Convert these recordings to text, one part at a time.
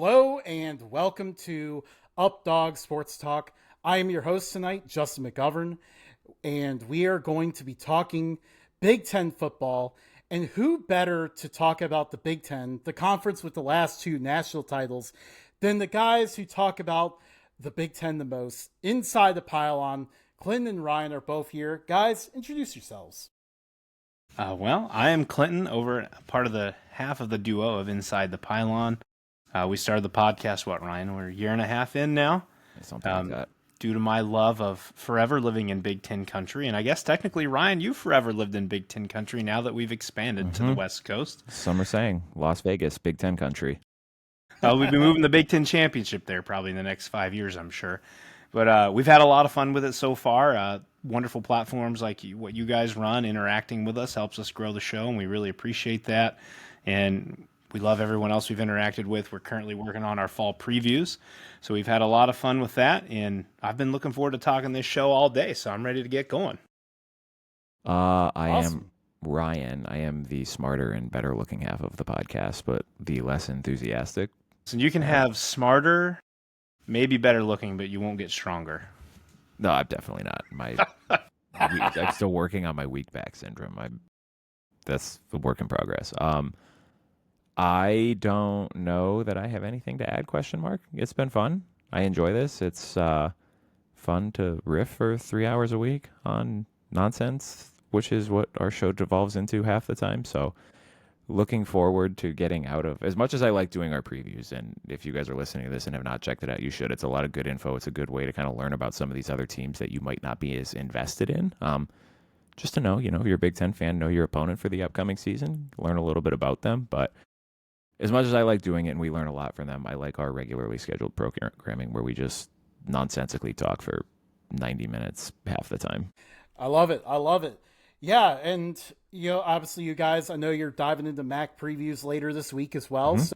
Hello and welcome to Up Dog Sports Talk. I am your host tonight, Justin McGovern, and we are going to be talking Big Ten football. And who better to talk about the Big Ten, the conference with the last two national titles, than the guys who talk about the Big Ten the most? Inside the Pylon, Clinton and Ryan are both here. Guys, introduce yourselves. Well, I am Clinton, over part of the half of the duo of Inside the Pylon. We started the podcast, Ryan? We're a year and a half in now. Something like that. Due to my love of forever living in Big Ten country. And I guess technically, Ryan, you forever lived in Big Ten country now that we've expanded to the West Coast. Some are saying Las Vegas, Big Ten country. We'll be moving the Big Ten championship there probably in the next 5 years, I'm sure. But we've had a lot of fun with it so far. Wonderful platforms like what you guys run, interacting with us helps us grow the show, and we really appreciate that. And we love everyone else we've interacted with. We're currently working on our fall previews, so we've had a lot of fun with that, and I've been looking forward to talking this show all day, so I'm ready to get going. I Awesome. am Ryan. I am the smarter and better looking half of the podcast, but the less enthusiastic. So you can have smarter, maybe better looking, but you won't get stronger. No, I'm definitely not. I'm still working on my weak back syndrome. That's the work in progress. I don't know that I have anything to add, question mark. It's been fun. I enjoy this. It's fun to riff for 3 hours a week on nonsense, which is what our show devolves into half the time. So looking forward to getting out of, as much as I like doing our previews, and if you guys are listening to this and have not checked it out, you should. It's a lot of good info. It's a good way to kind of learn about some of these other teams that you might not be as invested in. Just to know, if you're a Big Ten fan, know your opponent for the upcoming season, learn a little bit about them. But as much as I like doing it and we learn a lot from them, I like our regularly scheduled programming where we just nonsensically talk for 90 minutes half the time. I love it. Yeah, and obviously, you guys, I know you're diving into MAC previews later this week as well. So,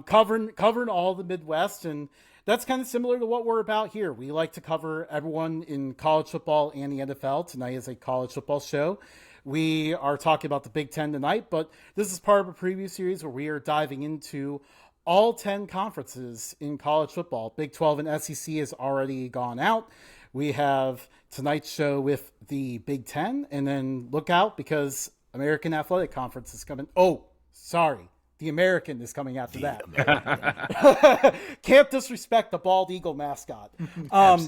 covering all the Midwest, and that's kind of similar to what we're about here. We like to cover everyone in college football and the NFL. Tonight is a college football show. We are talking about the Big Ten tonight, but this is part of a preview series where we are diving into all 10 conferences in college football. Big 12 and SEC has already gone out. We have tonight's show with the Big Ten, and then look out because American Athletic Conference is coming. Oh, sorry. The American is coming after that. Can't disrespect the bald eagle mascot.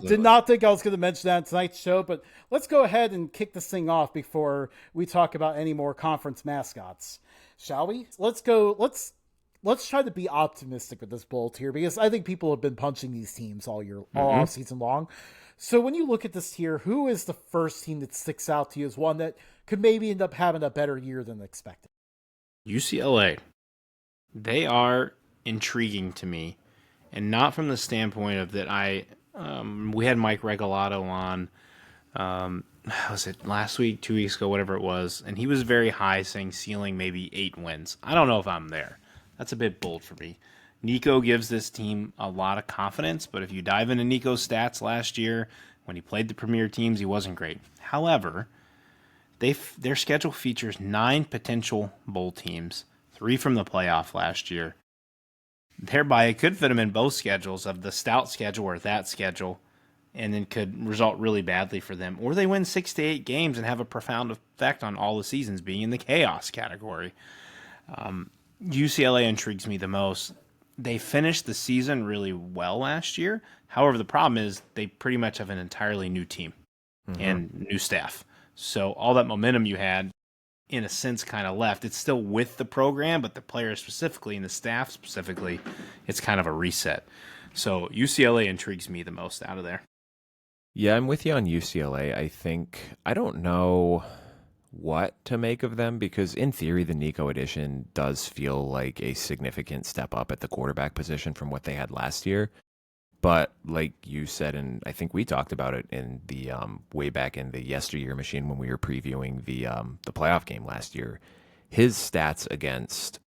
Did not think I was going to mention that in tonight's show, but let's go ahead and kick this thing off before we talk about any more conference mascots. Shall we? Let's try to be optimistic with this bowl tier because I think people have been punching these teams all off season long. So when you look at this tier, who is the first team that sticks out to you as one that could maybe end up having a better year than expected? UCLA. They are intriguing to me, and not from the standpoint of that we had Mike Regalado on, was it last week, 2 weeks ago, whatever it was, and he was very high, saying ceiling maybe 8 wins. I don't know if I'm there. That's a bit bold for me. Nico gives this team a lot of confidence, but if you dive into Nico's stats last year, when he played the premier teams, he wasn't great. However, their schedule features 9 potential bowl teams, 3 from the playoff last year. Thereby, it could fit them in both schedules of the stout schedule or that schedule, and then could result really badly for them. Or they win 6 to 8 games and have a profound effect on all the seasons, being in the chaos category. UCLA intrigues me the most. They finished the season really well last year. However, the problem is they pretty much have an entirely new team and new staff. So all that momentum you had, in a sense, kind of left. It's still with the program, but the players specifically and the staff specifically, it's kind of a reset. So UCLA intrigues me the most out of there. Yeah, I'm with you on UCLA. I don't know what to make of them because in theory, the Nico edition does feel like a significant step up at the quarterback position from what they had last year. But like you said, and I think we talked about it in the way back in the yesteryear machine when we were previewing the playoff game last year, his stats against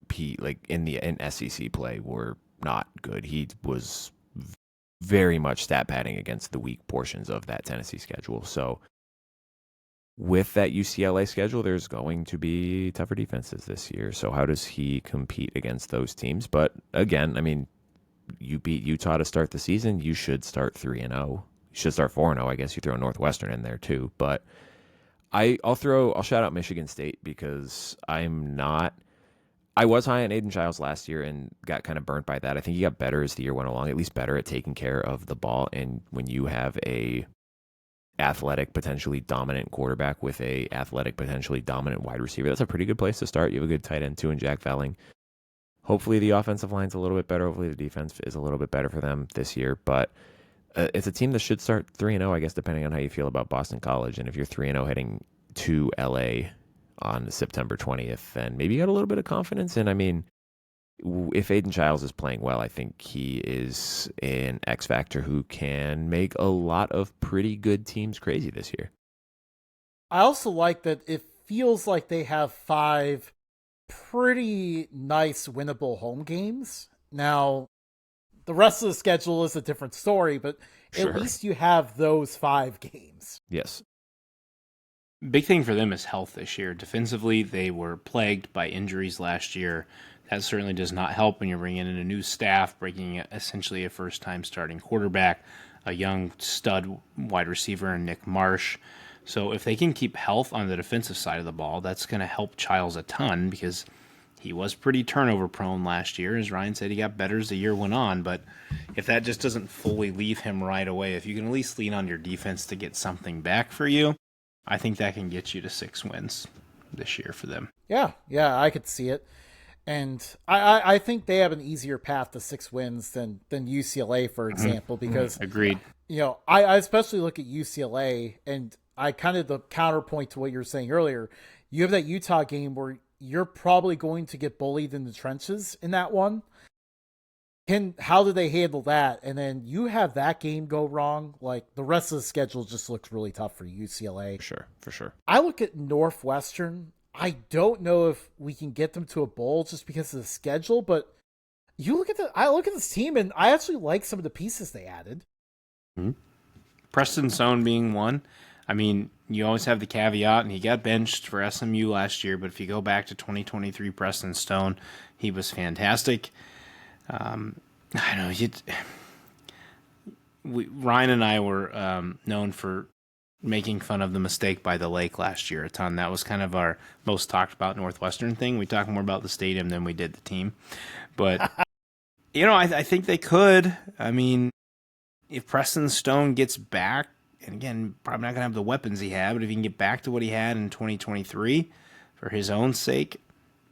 Pete, like in SEC play, were not good. He was very much stat padding against the weak portions of that Tennessee schedule. So with that UCLA schedule, there's going to be tougher defenses this year. So how does he compete against those teams? But again, I mean, you beat Utah to start the season. You should start 3-0. You should start 4-0. I guess you throw Northwestern in there too. But I'll shout out Michigan State because I was high on Aiden Childs last year and got kind of burnt by that. I think he got better as the year went along, at least better at taking care of the ball. And when you have a athletic, potentially dominant quarterback with a athletic, potentially dominant wide receiver, that's a pretty good place to start. You have a good tight end too in Jack Velling. Hopefully the offensive line's a little bit better. Hopefully the defense is a little bit better for them this year. But it's a team that should start 3-0, I guess, depending on how you feel about Boston College. And if you're 3-0 heading to LA on September 20th, then maybe you got a little bit of confidence. And I mean, if Aiden Childs is playing well, I think he is an X factor who can make a lot of pretty good teams crazy this year. I also like that it feels like they have 5 pretty nice winnable home games. Now, the rest of the schedule is a different story, but Sure. At least you have those 5 games. Yes. Big thing for them is health this year. Defensively, they were plagued by injuries last year. That certainly does not help when you're bringing in a new staff, bringing essentially a first-time starting quarterback, a young stud wide receiver in Nick Marsh. So if they can keep health on the defensive side of the ball, that's going to help Childs a ton because he was pretty turnover-prone last year. As Ryan said, he got better as the year went on. But if that just doesn't fully leave him right away, if you can at least lean on your defense to get something back for you, I think that can get you to 6 wins this year for them. Yeah, I could see it. And I think they have an easier path to 6 wins than UCLA, for example, because Agreed. I especially look at UCLA, and I kind of the counterpoint to what you were saying earlier. You have that Utah game where you're probably going to get bullied in the trenches in that one. How do they handle that? And then you have that game go wrong. Like, the rest of the schedule just looks really tough for UCLA. For sure. I look at Northwestern. I don't know if we can get them to a bowl just because of the schedule, but I look at this team and I actually like some of the pieces they added. Mm-hmm. Preston Stone being one. I mean, you always have the caveat, and he got benched for SMU last year, but if you go back to 2023 Preston Stone, he was fantastic. I know Ryan and I were known for making fun of the mistake by the lake last year a ton. That was kind of our most talked about Northwestern thing. We talked more about the stadium than we did the team. But, I think they could. I mean, if Preston Stone gets back, and again, probably not going to have the weapons he had, but if he can get back to what he had in 2023 for his own sake,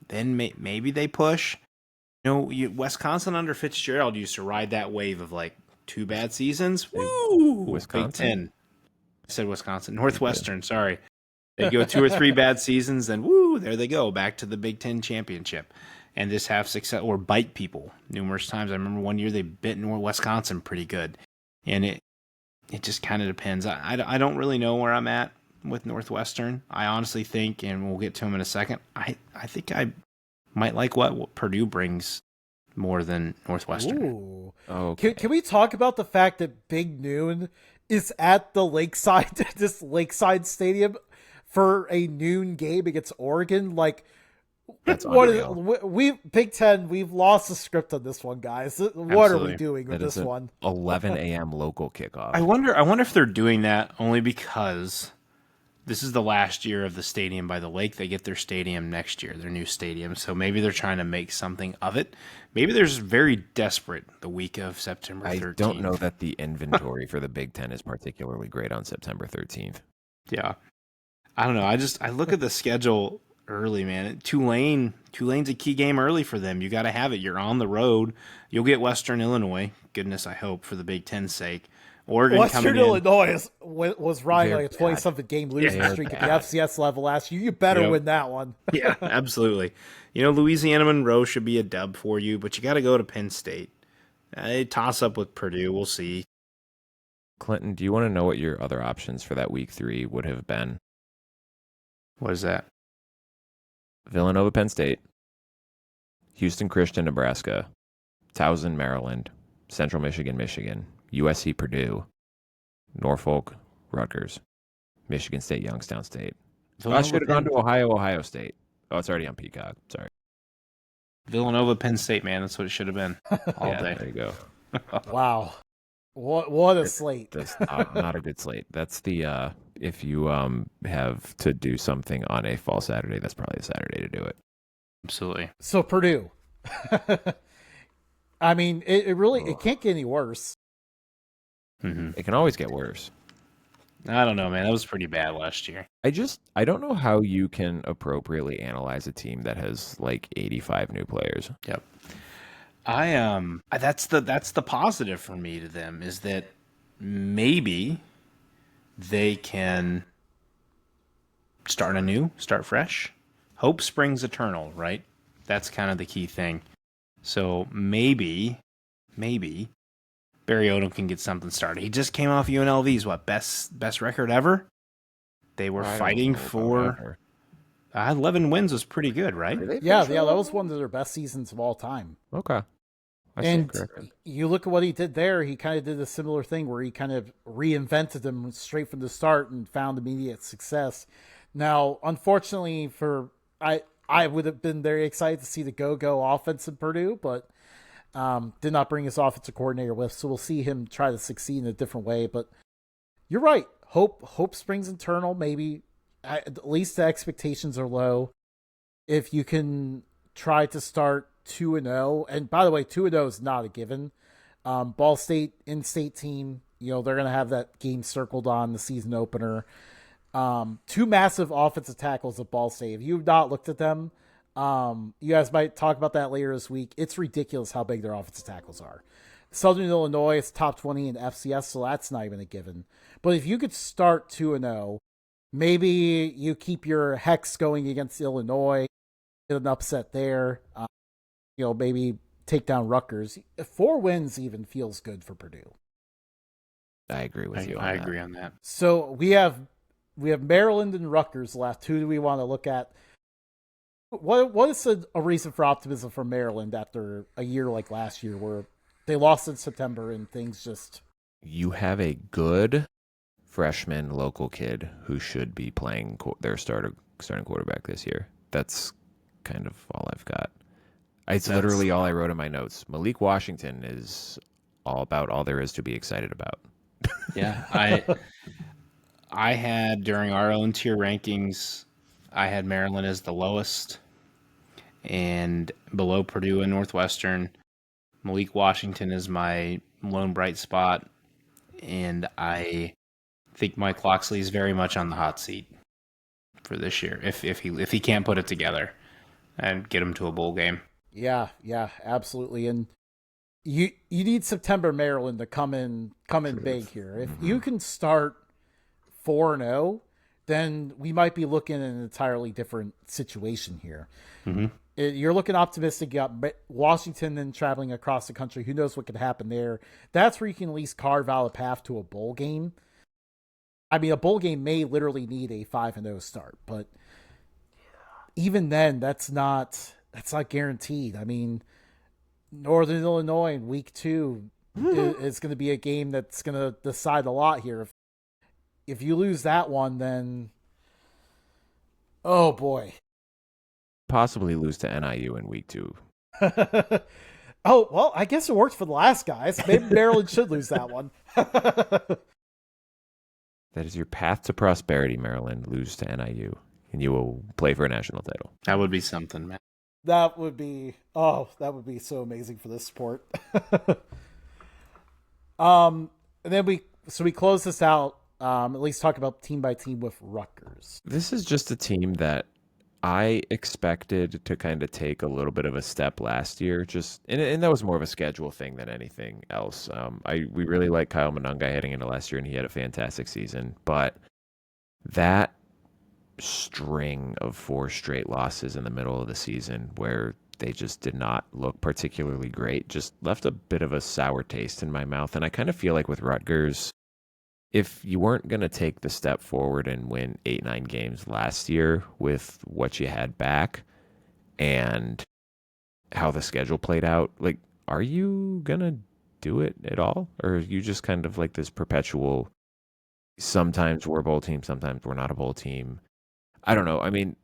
then maybe they push. Wisconsin under Fitzgerald used to ride that wave of like 2 bad seasons. Woo! Wisconsin? Big Ten. I said Wisconsin. Northwestern, sorry. They go 2 or 3 bad seasons, then woo, there they go, back to the Big Ten championship. And just have success or bite people numerous times. I remember one year they bit Wisconsin pretty good. And it just kind of depends. I don't really know where I'm at with Northwestern. I honestly think, and we'll get to them in a second, I think I might like what Purdue brings more than Northwestern. Ooh. Okay. Can we talk about the fact that Big Noon is at the this Lakeside Stadium for a noon game against Oregon? Like, That's what unreal. Big Ten, we've lost the script on this one, guys. What Absolutely. are we doing with this one? 11 a.m. local kickoff. I wonder if they're doing that only because this is the last year of the stadium by the lake. They get their stadium next year, their new stadium. So maybe they're trying to make something of it. Maybe they're just very desperate the week of September 13th. I don't know that the inventory for the Big Ten is particularly great on September 13th. Yeah. I don't know. I look at the schedule early, man. Tulane's a key game early for them. You got to have it. You're on the road. You'll get Western Illinois. Goodness, I hope, for the Big Ten's sake. Oregon Western coming in. Illinois was riding They're like a 20-something game losing They're streak at bad. the FCS level last year. You better win that one. Yeah, absolutely. Louisiana Monroe should be a dub for you, but you got to go to Penn State. They toss up with Purdue. We'll see. Clinton, do you want to know what your other options for that week 3 would have been? What is that? Villanova, Penn State, Houston Christian, Nebraska, Towson, Maryland, Central Michigan, USC, Purdue, Norfolk, Rutgers, Michigan State, Youngstown State. I Villanova, should have gone Penn, to Ohio State. Oh, it's already on Peacock. Sorry. Villanova, Penn State, man. That's what it should have been all Yeah, day. there you go. Wow. What a slate. That's not a good slate. That's the if you have to do something on a fall Saturday, that's probably a Saturday to do it. Absolutely. So Purdue. I mean, it really it can't get any worse. Mm-hmm. It can always get worse. I don't know, man. That was pretty bad last year. I don't know how you can appropriately analyze a team that has like 85 new players. Yep. That's the positive for me to them is that maybe they can start anew, start fresh. Hope springs eternal, right? That's kind of the key thing. So maybe Barry Odom can get something started. He just came off UNLV's best record ever. They were fighting for 11 wins was pretty good, right? Yeah, that was one of their best seasons of all time. Okay. And you look at what he did there, he kind of did a similar thing where he kind of reinvented them straight from the start and found immediate success. Now, unfortunately I would have been very excited to see the go-go offense in Purdue, but did not bring his offensive coordinator with, so we'll see him try to succeed in a different way. But you're right. Hope springs eternal. Maybe at least the expectations are low. If you can try to start 2-0, and by the way, 2-0 is not a given. Ball State in-state team, they're going to have that game circled on the season opener. Two massive offensive tackles at Ball State. If you've not looked at them, you guys might talk about that later this week. It's ridiculous how big their offensive tackles are. Southern Illinois is top 20 in FCS, so that's not even a given. But if you could start 2-0, maybe you keep your hex going against Illinois, get an upset there. Maybe take down Rutgers. 4 wins even feels good for Purdue. I agree with you. I agree on that. So we have Maryland and Rutgers left. Who do we want to look at? What is a reason for optimism for Maryland after a year like last year where they lost in September and things just... You have a good freshman local kid who should be playing their starting quarterback this year. That's kind of all I've got. It's literally all I wrote in my notes. Malik Washington is all there is to be excited about. Yeah, I had during our own tier rankings, I had Maryland as the lowest, and below Purdue and Northwestern. Malik Washington is my lone bright spot, and I think Mike Locksley is very much on the hot seat for this year if he can't put it together and get him to a bowl game. Yeah, absolutely. And you need September Maryland to come in big here. If you can start 4-0, then we might be looking at an entirely different situation here. Mm-hmm. You're looking optimistic. You got Washington then traveling across the country. Who knows what could happen there? That's where you can at least carve out a path to a bowl game. I mean, a bowl game may literally need a 5-0 start, but even then, that's not guaranteed. I mean, Northern Illinois in week 2 is going to be a game that's going to decide a lot here. If you lose that one, then oh boy, possibly lose to NIU in week 2. Oh well, I guess it worked for the last guys. Maybe Maryland should lose that one. That is your path to prosperity, Maryland. Lose to NIU, and you will play for a national title. That would be something, man. That would be so amazing for this sport. And then we close this out. At least talk about team by team with Rutgers. This is just a team that I expected to kind of take a little bit of a step last year. And that was more of a schedule thing than anything else. We really liked Kyle Monunga heading into last year, and he had a fantastic season. But that string of 4 straight losses in the middle of the season where they just did not look particularly great just left a bit of a sour taste in my mouth. And I kind of feel like with Rutgers, if you weren't going to take the step forward and win 8-9 games last year with what you had back and how the schedule played out, like, are you going to do it at all? Or are you just kind of like this perpetual sometimes we're a bowl team, sometimes we're not a bowl team. I don't know. I mean,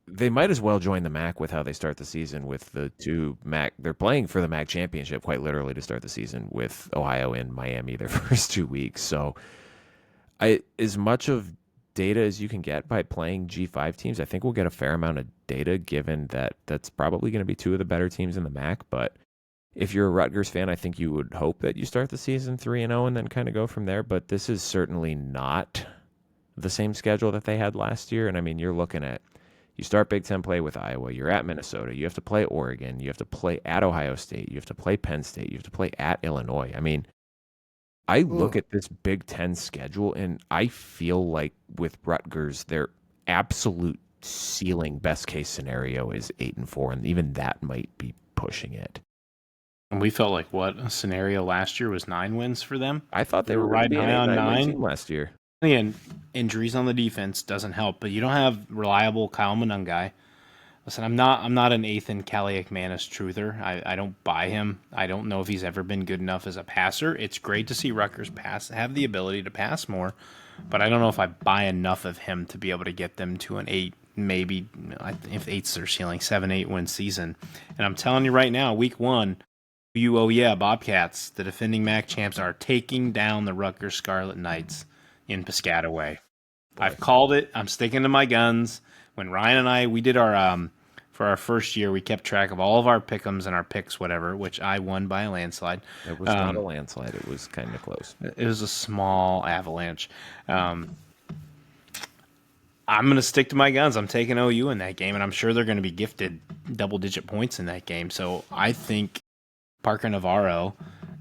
they might as well join the MAC with how they start the season with the two MAC. They're playing for the MAC championship quite literally to start the season with Ohio and Miami their first 2 weeks. So as much of data as you can get by playing G5 teams, I think we'll get a fair amount of data given that that's probably going to be two of the better teams in the MAC. But if you're a Rutgers fan, I think you would hope that you start the season 3-0 and then kind of go from there. But this is certainly not the same schedule that they had last year. And I mean, you're looking at, you start Big Ten play with Iowa, you're at Minnesota, you have to play Oregon, you have to play at Ohio State, you have to play Penn State, you have to play at Illinois. I mean, I look at this Big Ten schedule and I feel like with Rutgers, their absolute ceiling best case scenario is 8-4, and even that might be pushing it. And we felt like a scenario last year was 9 wins for them. I thought they were riding high on 9 last year. And injuries on the defense doesn't help, but you don't have reliable Kyle Monangai. Listen, I'm not an Ethan Kaliakmanis truther. I don't buy him. I don't know if he's ever been good enough as a passer. It's great to see Rutgers have the ability to pass more, but I don't know if I buy enough of him to be able to get them to an 8, maybe if 8's their ceiling, 7-8 win season. And I'm telling you right now, week 1, Bobcats, the defending MAC champs, are taking down the Rutgers Scarlet Knights in Piscataway. I've called it. I'm sticking to my guns. When Ryan and I, we did our, for our first year, we kept track of all of our pick'ems and our picks, whatever, which I won by a landslide. It was not a landslide. It was kind of close. It was a small avalanche. I'm going to stick to my guns. I'm taking OU in that game, and I'm sure they're going to be gifted double-digit points in that game. So I think Parker Navarro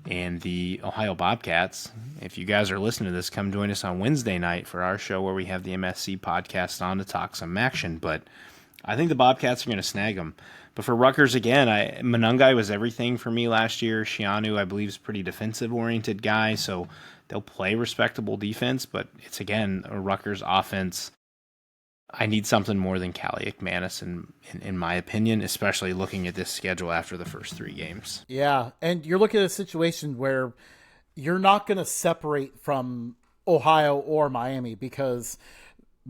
and the Ohio Bobcats, if you guys are listening to this, come join us on Wednesday night for our show where we have the MSC podcast on to talk some action. But I think the Bobcats are going to snag them. But for Rutgers, again, Monangai was everything for me last year. Shianu, I believe, is a pretty defensive-oriented guy, so they'll play respectable defense. But it's, again, a Rutgers offense. I need something more than Kaliakmanis, in my opinion, especially looking at this schedule after the first 3 games. Yeah, and you're looking at a situation where you're not going to separate from Ohio or Miami because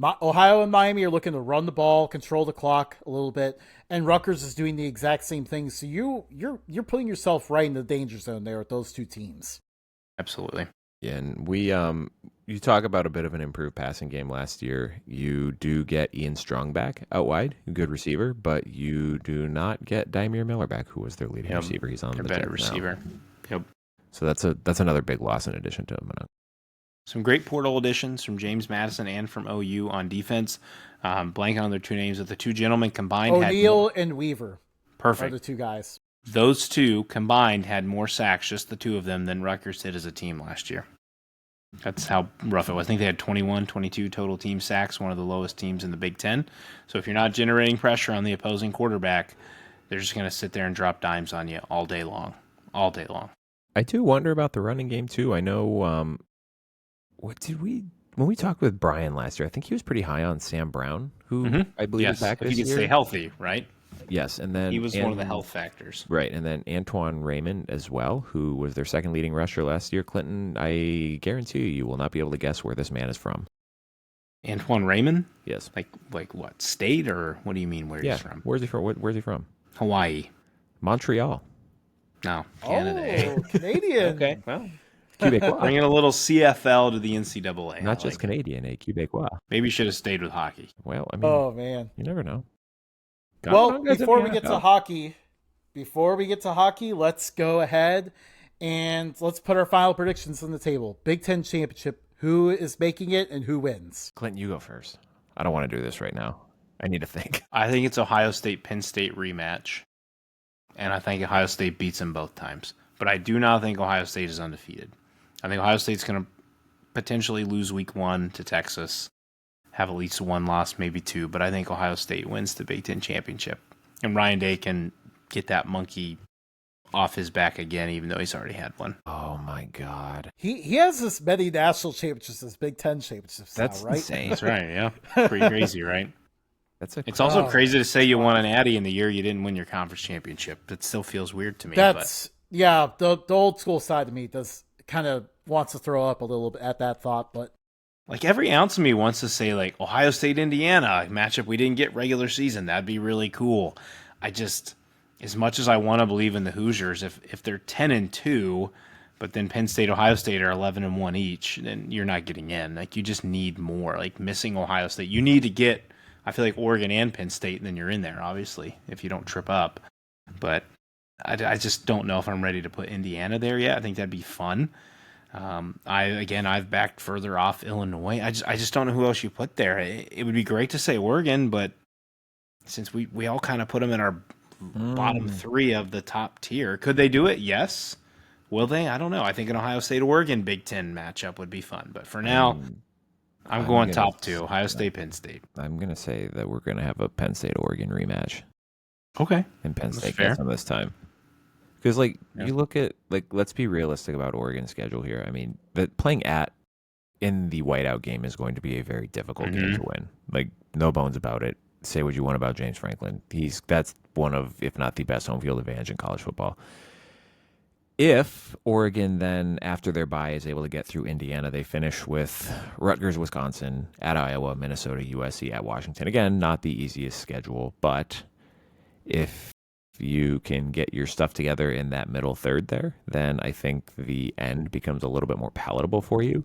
Ohio and Miami are looking to run the ball, control the clock a little bit, and Rutgers is doing the exact same thing. So you're putting yourself right in the danger zone there with those two teams. Absolutely. Yeah, and you talk about a bit of an improved passing game last year. You do get Ian Strong back out wide, a good receiver, but you do not get Dymere Miller back, who was their leading receiver. He's on the better receiver. Now. Yep. So that's another big loss in addition to Monangai. Some great portal additions from James Madison and from OU on defense. Blanking on their 2 names, but the 2 gentlemen combined O'Neal and Weaver. Perfect. Are the 2 guys. Those 2 combined had more sacks, just the 2 of them, than Rutgers did as a team last year. That's how rough it was. I think they had 21, 22 total team sacks, one of the lowest teams in the Big Ten. So if you're not generating pressure on the opposing quarterback, they're just going to sit there and drop dimes on you all day long. All day long. I do wonder about the running game, too. I know, when we talked with Brian last year, I think he was pretty high on Sam Brown, who I believe is back this year. If he can stay healthy, right? Yes, and then he was one of the health factors. Right, and then Antoine Raymond as well, who was their second leading rusher last year. Clinton, I guarantee you will not be able to guess where this man is from. Antoine Raymond? Yes. Like what, state, or what do you mean where he's from? Where's he from? Where's he from? Hawaii. Montreal. No, Canada. Oh, Canadian. Okay, well. Quebecois. Bringing a little CFL to the NCAA. Not just Canadian, Quebecois. Maybe you should have stayed with hockey. Well, I mean, oh man, you never know. Before we get to hockey, let's go ahead and let's put our final predictions on the table. Big Ten championship. Who is making it and who wins? Clinton, you go first. I don't want to do this right now. I need to think. I think it's Ohio State Penn State rematch, and I think Ohio State beats them both times. But I do not think Ohio State is undefeated. I think Ohio State's going to potentially lose week 1 to Texas, have at least 1 loss, maybe 2. But I think Ohio State wins the Big Ten championship. And Ryan Day can get that monkey off his back again, even though he's already had one. Oh, my God. He has as many national championships as Big Ten championships That's now, right? insane. That's right, yeah. Pretty crazy, right? It's also crazy to say you won an Addy in the year you didn't win your conference championship. That still feels weird to me. Yeah, the old school side of me does kind of wants to throw up a little bit at that thought, but Like every ounce of me wants to say like Ohio State, Indiana matchup we didn't get regular season. That'd be really cool. I just, as much as I want to believe in the Hoosiers, if they're 10-2, but then Penn State, Ohio State are 11-1 each, then you're not getting in. Like you just need more. Like missing Ohio State, you need to get. I feel like Oregon and Penn State, and then you're in there. Obviously, if you don't trip up, but I just don't know if I'm ready to put Indiana there yet. I think that'd be fun. I've backed further off Illinois. I just don't know who else you put there. It would be great to say Oregon, but since we all kind of put them in our bottom three of the top tier, could they do it? Yes. Will they? I don't know. I think an Ohio State Oregon Big Ten matchup would be fun, but for now, I'm going top two: Ohio State, Penn State. I'm gonna say that we're gonna have a Penn State Oregon rematch. Okay, and Penn State gets them this time. Because, you look at, let's be realistic about Oregon's schedule here. I mean, playing in the whiteout game is going to be a very difficult game to win. No bones about it. Say what you want about James Franklin. That's one of, if not the best home field advantage in college football. If Oregon then, after their bye, is able to get through Indiana, they finish with Rutgers, Wisconsin, at Iowa, Minnesota, USC, at Washington. Again, not the easiest schedule, but if you can get your stuff together in that middle third there, then I think the end becomes a little bit more palatable for you.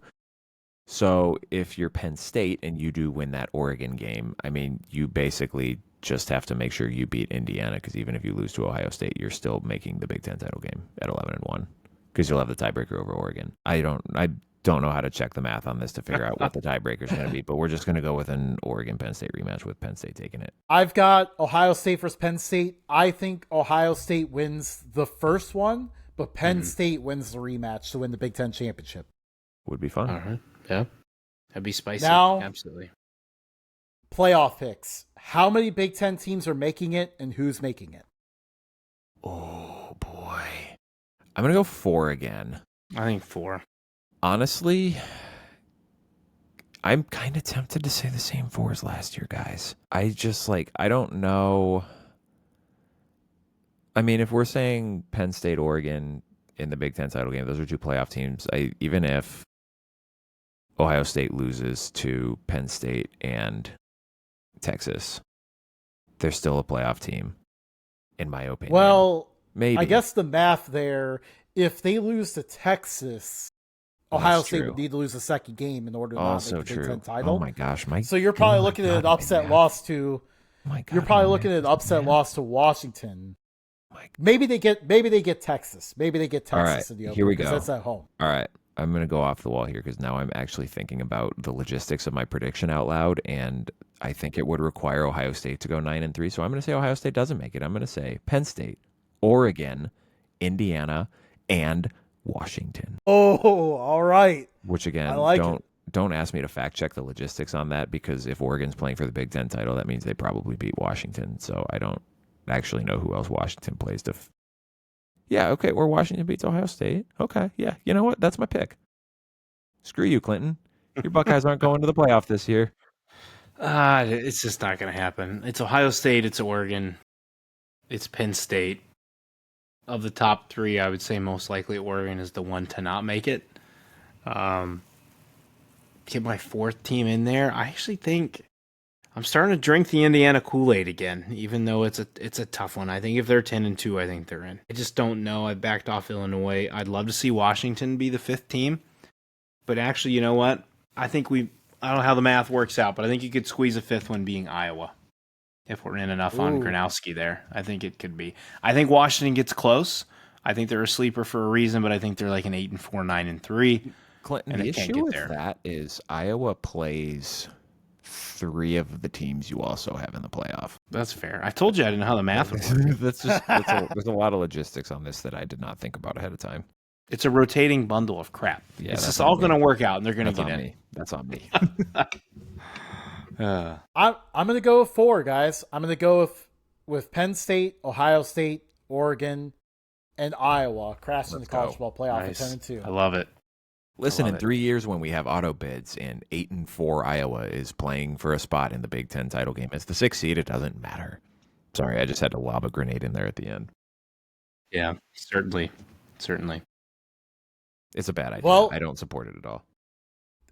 So if you're Penn State and you do win that Oregon game, I mean, you basically just have to make sure you beat Indiana, because even if you lose to Ohio State, you're still making the Big Ten title game at 11-1, because you'll have the tiebreaker over Oregon. I don't know how to check the math on this to figure out what the tiebreaker is going to be, but we're just going to go with an Oregon-Penn State rematch with Penn State taking it. I've got Ohio State versus Penn State. I think Ohio State wins the first one, but Penn State wins the rematch to win the Big Ten championship. Would be fun. All right. Yeah. That'd be spicy. Now, absolutely. Playoff picks. How many Big Ten teams are making it, and who's making it? Oh, boy. I'm going to go 4 again. I think 4. Honestly, I'm kind of tempted to say the same 4 as last year, guys. I just, I don't know. I mean, if we're saying Penn State, Oregon in the Big Ten title game, those are 2 playoff teams. Even if Ohio State loses to Penn State and Texas, they're still a playoff team, in my opinion. Well, maybe. I guess the math there, if they lose to Texas, Ohio State would need to lose the second game in order to not make the Big Ten title. Oh my gosh, Mike! So you're probably looking at an upset loss to. You're probably looking at an upset loss to Washington. Maybe they get Texas. Maybe they get Texas. All right, in the opener, here we go. That's at home. All right, I'm gonna go off the wall here, because now I'm actually thinking about the logistics of my prediction out loud, and I think it would require Ohio State to go 9-3. So I'm gonna say Ohio State doesn't make it. I'm gonna say Penn State, Oregon, Indiana, and Washington. Oh, all right. Which again, don't ask me to fact check the logistics on that, because if Oregon's playing for the Big Ten title, that means they probably beat Washington. So I don't actually know who else Washington plays to. Yeah, okay, or Washington beats Ohio State. Okay, yeah, you know what? That's my pick. Screw you, Clinton. Your Buckeyes aren't going to the playoff this year. It's just not going to happen. It's Ohio State, it's Oregon, it's Penn State. Of the top 3, I would say most likely Oregon is the one to not make it. Get my 4th team in there. I actually think I'm starting to drink the Indiana Kool-Aid again, even though it's a tough one. I think if they're 10-2, I think they're in. I just don't know. I backed off Illinois. I'd love to see Washington be the 5th team. But actually, you know what? I don't know how the math works out, but I think you could squeeze a 5th one being Iowa. If we're in enough on Gronowski there, I think it could be. I think Washington gets close. I think they're a sleeper for a reason, but I think they're like an 8-4, 9-3. Clinton, the issue with that is Iowa plays 3 of the teams you also have in the playoff. That's fair. I told you I didn't know how the math would work. There's a lot of logistics on this that I did not think about ahead of time. It's a rotating bundle of crap. Yeah, it's just all going to work out, and they're going to get in. That's on me. I'm going to go with 4, guys. I'm going to go with Penn State, Ohio State, Oregon, and Iowa crashing the college football playoff at 10-2. I love it. Listen, in 3 years when we have auto bids and 8-4 Iowa is playing for a spot in the Big Ten title game as the 6th seed, it doesn't matter. Sorry, I just had to lob a grenade in there at the end. Yeah, certainly. It's a bad idea. Well, I don't support it at all.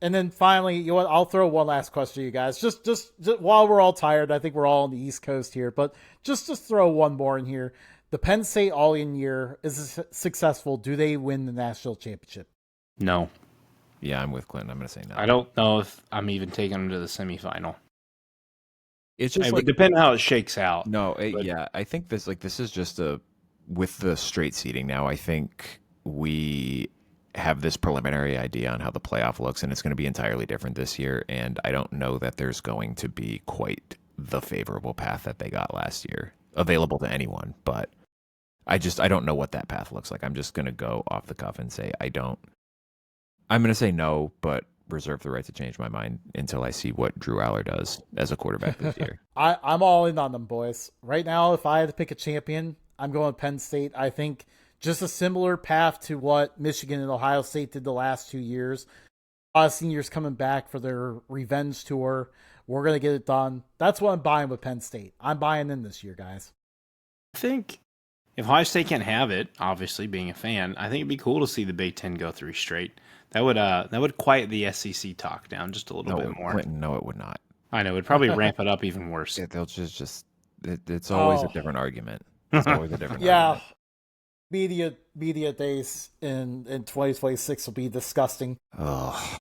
And then finally, you know what? I'll throw one last question to you guys. Just while we're all tired, I think we're all on the East Coast here, but just throw one more in here. The Penn State All-In year is successful. Do they win the national championship? No. Yeah, I'm with Clinton. I'm going to say no. I don't know if I'm even taking them to the semifinal. It's just it would depend how it shakes out. No, yeah, I think this is just with the straight seeding now. I think we have this preliminary idea on how the playoff looks, and it's going to be entirely different this year. And I don't know that there's going to be quite the favorable path that they got last year available to anyone. But I don't know what that path looks like. I'm just going to go off the cuff and say I'm going to say no, but reserve the right to change my mind until I see what Drew Aller does as a quarterback this year. I'm all in on them, boys. Right now, if I had to pick a champion, I'm going Penn State. I think just a similar path to what Michigan and Ohio State did the last 2 years. A lot of seniors coming back for their revenge tour. We're going to get it done. That's what I'm buying with Penn State. I'm buying in this year, guys. I think if Ohio State can't have it, obviously being a fan, I think it'd be cool to see the Big Ten go 3 straight. That would quiet the SEC talk down just a little bit more. Clinton, no, it would not. I know, it would probably ramp it up even worse. Yeah, they'll it's always a different argument. It's always a different argument. Media days in 2026 will be disgusting. Oh.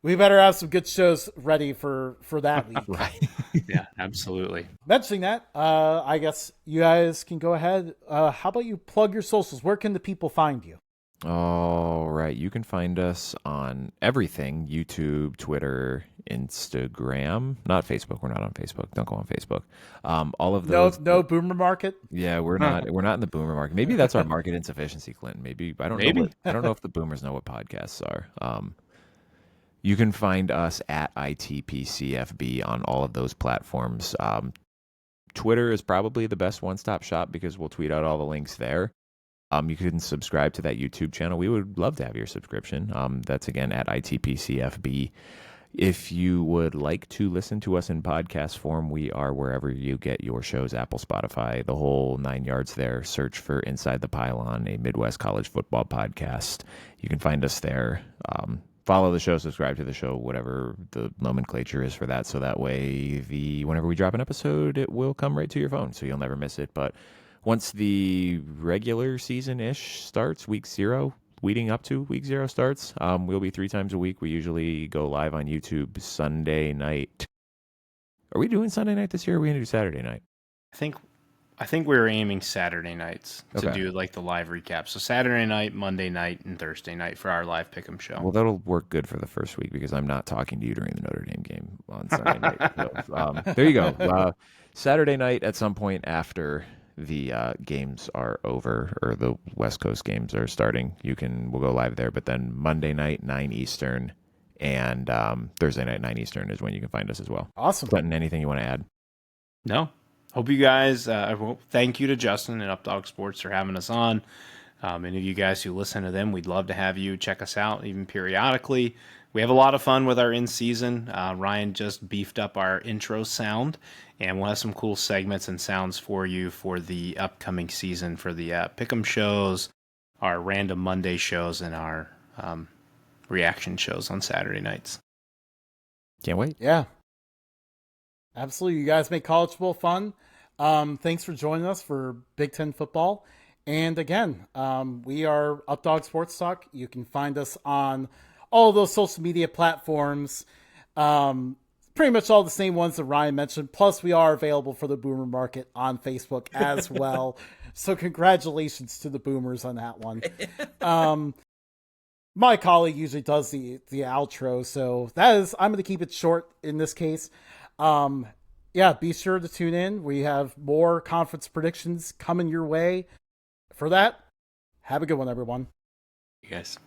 We better have some good shows ready for that week. Right. Yeah, absolutely. Mentioning that, I guess you guys can go ahead. How about you plug your socials? Where can the people find you? All right. You can find us on everything: YouTube, Twitter, Instagram. Not Facebook. We're not on Facebook. Don't go on Facebook. All of those. No boomer market. Yeah, we're not. We're not in the boomer market. Maybe that's our market insufficiency, Clinton. Maybe I don't know. I don't know if the boomers know what podcasts are. You can find us at ITPCFB on all of those platforms. Twitter is probably the best one-stop shop because we'll tweet out all the links there. You can subscribe to that YouTube channel. We would love to have your subscription. That's, again, at ITPCFB. If you would like to listen to us in podcast form, we are wherever you get your shows, Apple, Spotify, the whole 9 yards there. Search for Inside the Pylon, a Midwest college football podcast. You can find us there. Follow the show, subscribe to the show, whatever the nomenclature is for that. So that way, whenever we drop an episode, it will come right to your phone, so you'll never miss it. But once the regular season-ish starts, week 0, leading up to week 0 starts, we'll be 3 times a week. We usually go live on YouTube Sunday night. Are we doing Sunday night this year, or are we going to do Saturday night? I think we were aiming Saturday nights to do like the live recap. So Saturday night, Monday night, and Thursday night for our live pick'em show. Well, that'll work good for the first week because I'm not talking to you during the Notre Dame game on Sunday night. So, there you go. Saturday night at some point after the games are over or the West Coast games are starting, we'll go live there. But then Monday night, 9 Eastern, and Thursday night, 9 Eastern is when you can find us as well. Awesome. Clinton, anything you want to add? No. Hope you guys, thank you to Justin and Updog Sports for having us on. Any of you guys who listen to them, we'd love to have you check us out even periodically. We have a lot of fun with our in-season. Ryan just beefed up our intro sound, and we'll have some cool segments and sounds for you for the upcoming season for the pick'em shows, our random Monday shows, and our reaction shows on Saturday nights. Can't wait. Yeah. Absolutely. You guys make college football fun. Thanks for joining us for Big Ten football. And again, we are Updog Sports Talk. You can find us on all those social media platforms. Pretty much all the same ones that Ryan mentioned. Plus, we are available for the Boomer Market on Facebook as well. So congratulations to the Boomers on that one. My colleague usually does the outro, so I'm going to keep it short in this case. Be sure to tune in. We have more conference predictions coming your way. For that, have a good one, everyone. You guys.